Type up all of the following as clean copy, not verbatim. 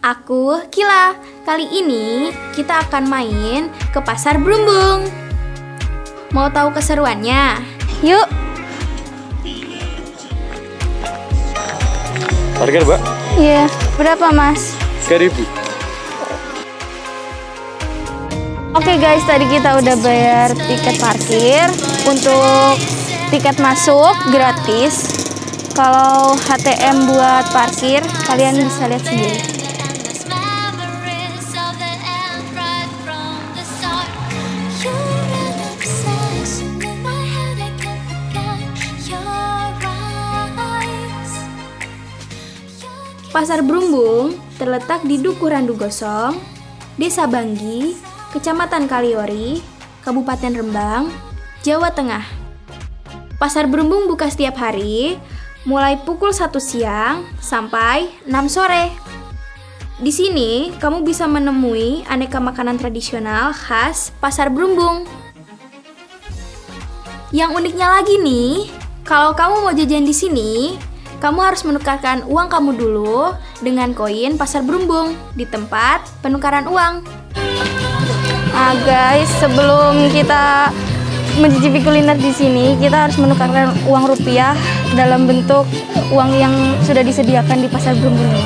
Aku Kila. Kali ini kita akan main ke Pasar Brumbung. Mau tahu keseruannya? Yuk. Harga, Mbak? Iya, berapa Mas? 3.000. Oke guys, tadi kita udah bayar tiket parkir. Untuk tiket masuk gratis. Kalau HTM buat parkir, kalian bisa lihat sendiri. Pasar Brumbung terletak di Dukuh Randu Gosong, Desa Banggi, Kecamatan Kaliori, Kabupaten Rembang, Jawa Tengah. Pasar Brumbung buka setiap hari, mulai pukul 1 siang sampai 6 sore. Di sini, kamu bisa menemui aneka makanan tradisional khas Pasar Brumbung. Yang uniknya lagi nih, kalau kamu mau jajan di sini, kamu harus menukarkan uang kamu dulu dengan koin Pasar Brumbung di tempat penukaran uang. Nah guys, sebelum kita mencicipi kuliner di sini, kita harus menukarkan uang rupiah dalam bentuk uang yang sudah disediakan di Pasar Brumbung ini.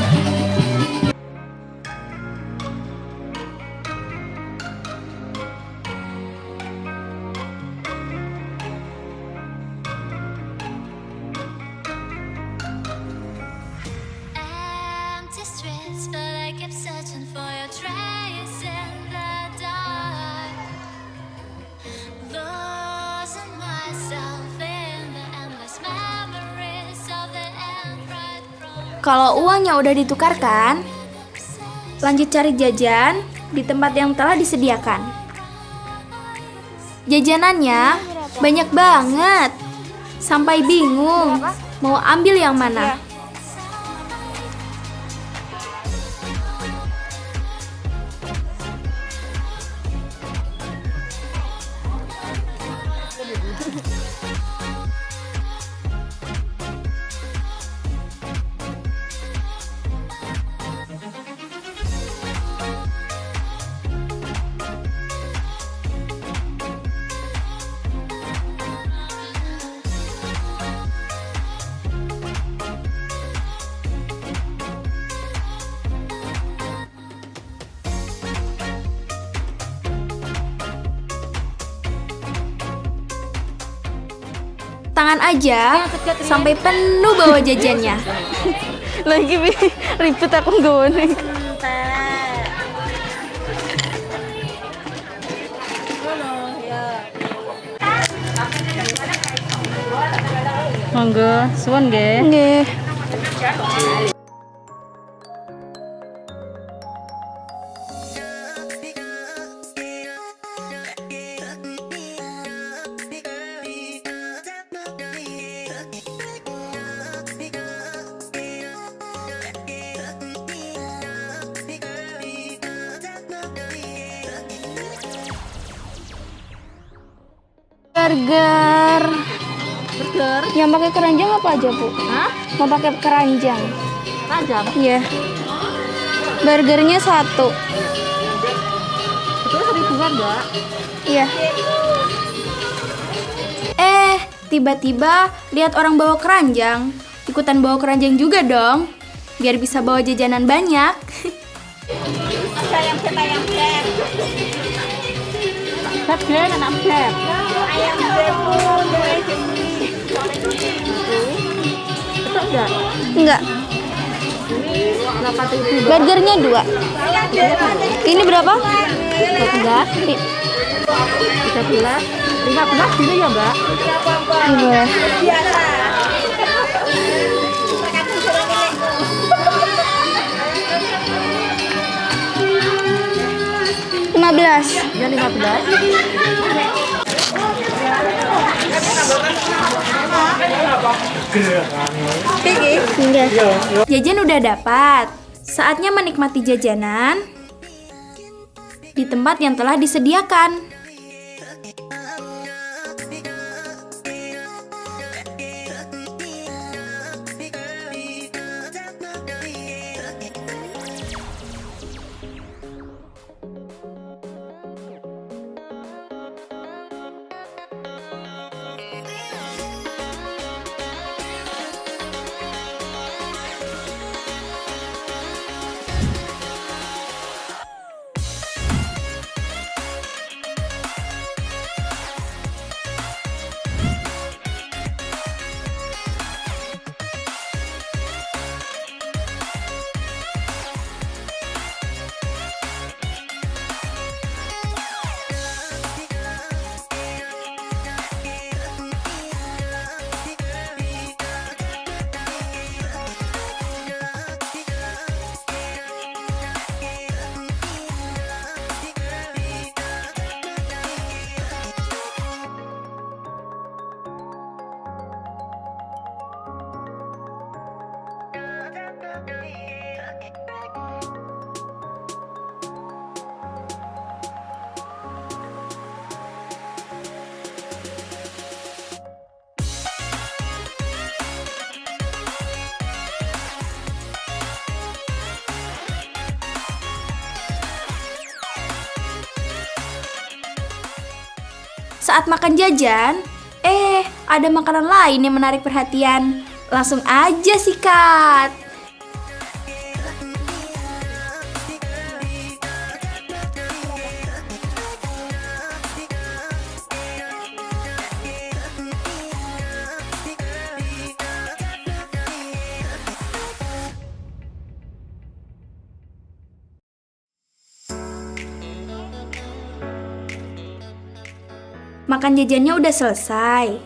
Kalau uangnya udah ditukarkan, lanjut cari jajan di tempat yang telah disediakan. Jajanannya banyak banget, sampai bingung mau ambil yang mana. Tangan aja sampai penuh bawa jajannya. Lagi ribut aku nggawane. Monggo, suwun nggih. Nggih. Burger. Yang pakai keranjang apa aja, Bu? Hah? Mau pakai keranjang. Keranjang? Iya. Burgernya 1. Itu 1.000-an, Mbak. Iya. Tiba-tiba lihat orang bawa keranjang. Ikutan bawa keranjang juga dong. Biar bisa bawa jajanan banyak. Ayam beb, anak beb. Ayam beb. Betul enggak? Enggak. Burgernya 2. Ini berapa? 13, 15 gitu ya, Mbak? Iya. Ya 15. Jajan udah dapat. Saatnya menikmati jajanan di tempat yang telah disediakan. saat makan jajan, ada makanan lain yang menarik perhatian. Langsung aja sikat. Makan jajannya udah selesai,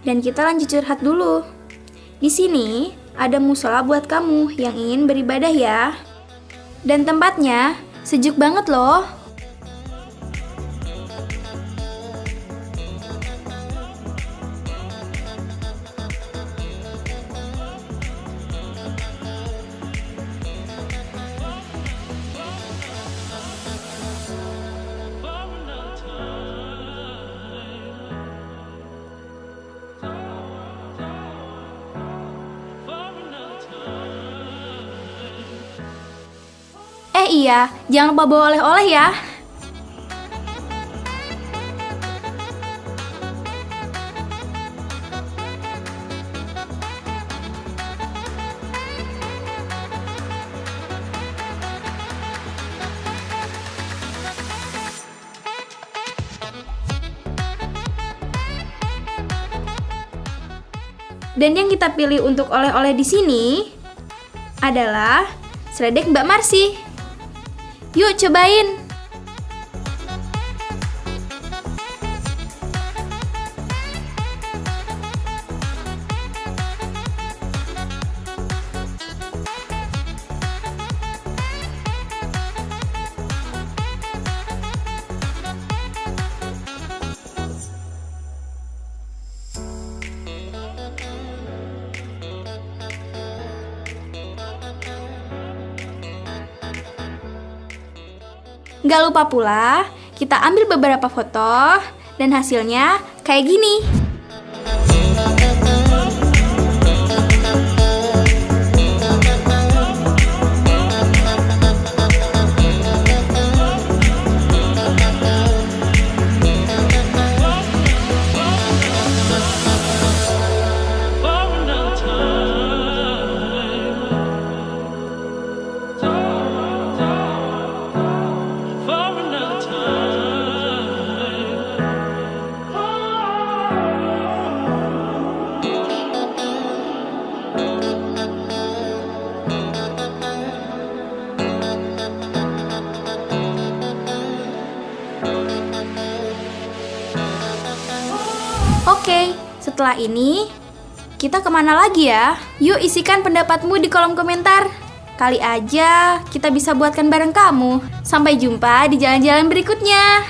dan kita lanjut curhat dulu. Di sini ada musola buat kamu yang ingin beribadah ya. Dan tempatnya sejuk banget loh. Iya, jangan lupa bawa oleh-oleh ya. Dan yang kita pilih untuk oleh-oleh di sini adalah seledek Mbak Marsi. Yuk cobain. Gak lupa pula, kita ambil beberapa foto dan hasilnya kayak gini. Oke, setelah ini kita kemana lagi ya? Yuk isikan pendapatmu di kolom komentar. Kali aja kita bisa buatkan bareng kamu. Sampai jumpa di jalan-jalan berikutnya.